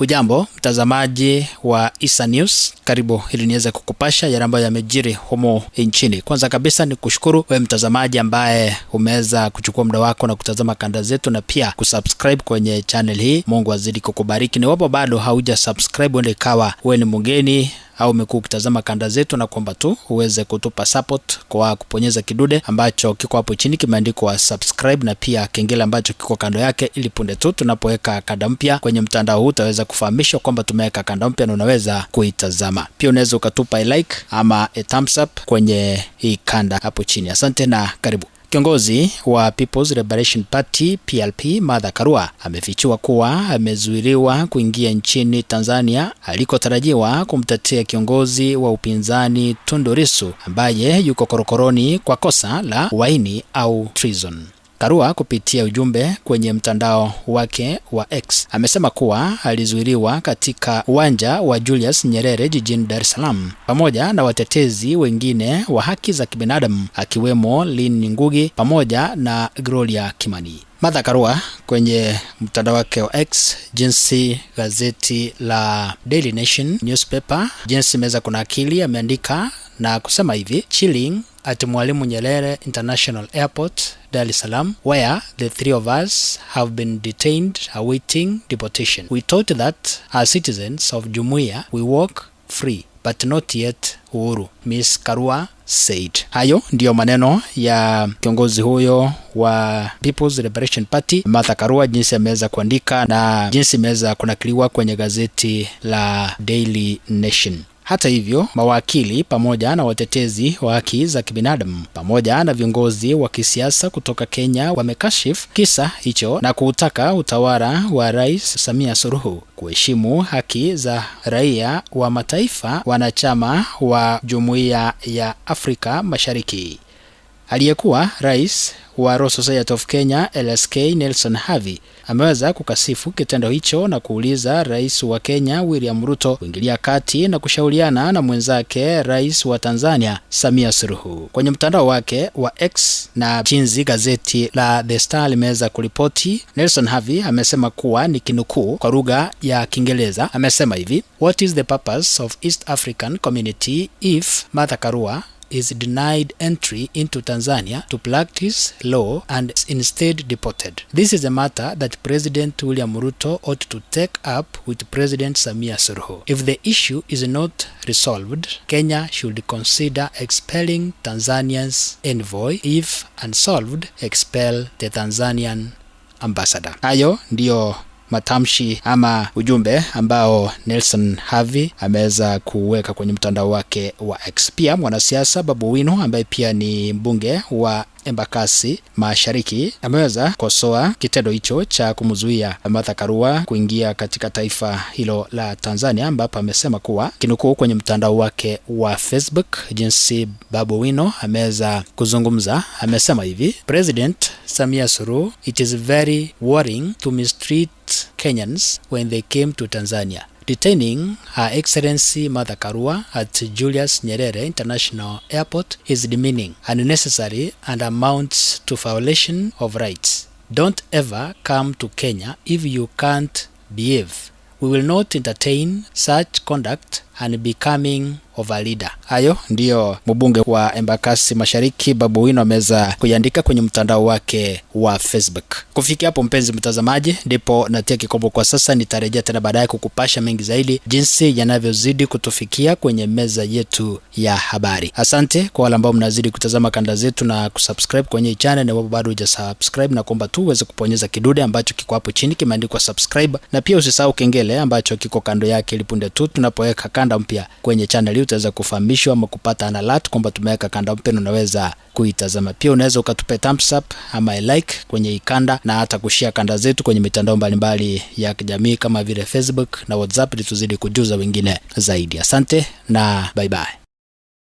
Hujambo mtazamaji wa Issa News, karibu ili niweze kukupasha yale ambayo yamejiri humo nchini. Kwanza kabisa ni kushukuru wewe mtazamaji ambaye umeweza kuchukua muda wako na kutazama kanda zetu na pia kusubscribe kwenye channel hii. Mungu azidi kukubariki. Ni wapo bado hauja subscribe, wende kawa wewe ni mgeni au umekuwa ukitazama kanda zetu, na kwamba tu uweze kutupa support kwa kuponyeza kidude ambacho kiko hapo chini kimeandikwa subscribe, na pia kengele ambacho kiko kando yake, ili punde tu tunapoweka kanda mpya kwenye mtandao huu utaweza kufahamishwa kwamba tumeweka kanda mpya na unaweza kuitazama. Pia unaweza ukatupa like ama a thumbs up kwenye hii kanda hapo chini. Asante na karibu. Kiongozi wa People's Liberation Party PLP Martha Karua amefichua kuwa amezuiliwa kuingia nchini Tanzania alikotarajiwa kumtetea kiongozi wa upinzani Tundu Lissu ambaye yuko korokoroni kwa kosa la uhaini au treason. Karua kupitia ujumbe kwenye mtandao wake wa X amesema kuwa alizuiliwa katika uwanja wa Julius Nyerere jijini Dar es Salaam pamoja na watetezi wengine wa haki za kibinadamu akiwemo Lynn Ngugi pamoja na Gloria Kimani. Martha Karua kwenye mtandao wake wa X, jinsi gazeti la Daily Nation newspaper jinsi imeweza kunakili, ameandika na kusema hivi: chilling at Mwalimu Nyerere International Airport, Dar es Salaam, where the three of us have been detained awaiting deportation. We thought that as citizens of Jumuiya we walk free, but not yet uhuru, Miss Karua said. Hayo ndiyo maneno ya kiongozi huyo wa People's Liberation Party Martha Karua, jinsi ameweza kuandika na jinsi imeweza kunakiliwa kwenye gazeti la Daily Nation. Hata hivyo, mawakili pamoja na watetezi wa haki za kibinadamu pamoja na viongozi wa kisiasa kutoka Kenya wamekashifu kisa hicho na kuutaka utawala wa Rais Samia Suluhu kuheshimu haki za raia wa mataifa wanachama wa Jumuiya ya Afrika Mashariki. Aliyekuwa rais wa Royal Society of Kenya LSK Nelson Havi ameweza kukasifu kitendo hicho na kuuliza rais wa Kenya William Ruto kuingilia kati na kushauriana na mwenzake rais wa Tanzania Samia Suluhu. Kwenye mtandao wake wa X na jinsi gazeti la The Star limeweza kuripoti, Nelson Havi amesema kuwa ni kinukuu kwa lugha ya Kiingereza, amesema hivi: What is the purpose of East African Community if Martha Karua is denied entry into Tanzania to practice law and instead deported? This is a matter that President William Ruto ought to take up with President Samia Suluhu. If the issue is not resolved, Kenya should consider expelling Tanzania's envoy. If unsolved, expel the Tanzanian ambassador. Hayo ndiyo matamshi ama ujumbe ambao Nelson Havi ameweza kuweka kwenye mtandao wake wa X. Pia mwanasiasa Babu Owino ambaye pia ni mbunge wa Embakasi Mashariki ameweza kosoa kitendo hicho cha kumzuia Martha Karua kuingia katika taifa hilo la Tanzania, ambapo amesema kuwa kinukuu kwenye mtandao wake wa Facebook jinsi Babu Owino ameweza kuzungumza, amesema hivi: President Samia Suluhu, it is very worrying to mistreat Kenyans when they came to Tanzania. Detaining Her Excellency Martha Karua at Julius Nyerere International Airport is demeaning, unnecessary, and amounts to violation of rights. Don't ever come to Kenya if you can't behave. We will not entertain such conduct and becoming of a leader. Hayo ndiyo mbunge wa Embakasi Mashariki Babu Owino ameweza kuiandika kwenye mtandao wake wa Facebook. Kufikia hapo mpenzi mtazamaji, ndipo natia kikomo kwa sasa. Nitarejea tena baadaye kukupasha mengi zaidi jinsi yanavyozidi kutufikia kwenye meza yetu ya habari. Asante kwa wale ambao mnazidi kutazama kanda zetu na kusubscribe kwenye channel, na bado hujasubscribe na kuomba tu uweze kuponyeza kidude ambacho kiko hapo chini kimeandikwa subscribe, na pia usisahau kengele ambacho kiko kando yake, ili punde tu tunapoweka kanda mpya kwenye channel hii utaweza kufahamishwa ama kupata alert kwamba tumeweka kanda mpya na unaweza kuitazama. Pia unaweza ukatupa thumbs up ama like kwenye kanda, na hata kushare kanda zetu kwenye mitandao mbalimbali ya kijamii kama vile Facebook na WhatsApp, ili tuzidi kujuza wengine zaidi. Asante na bye bye.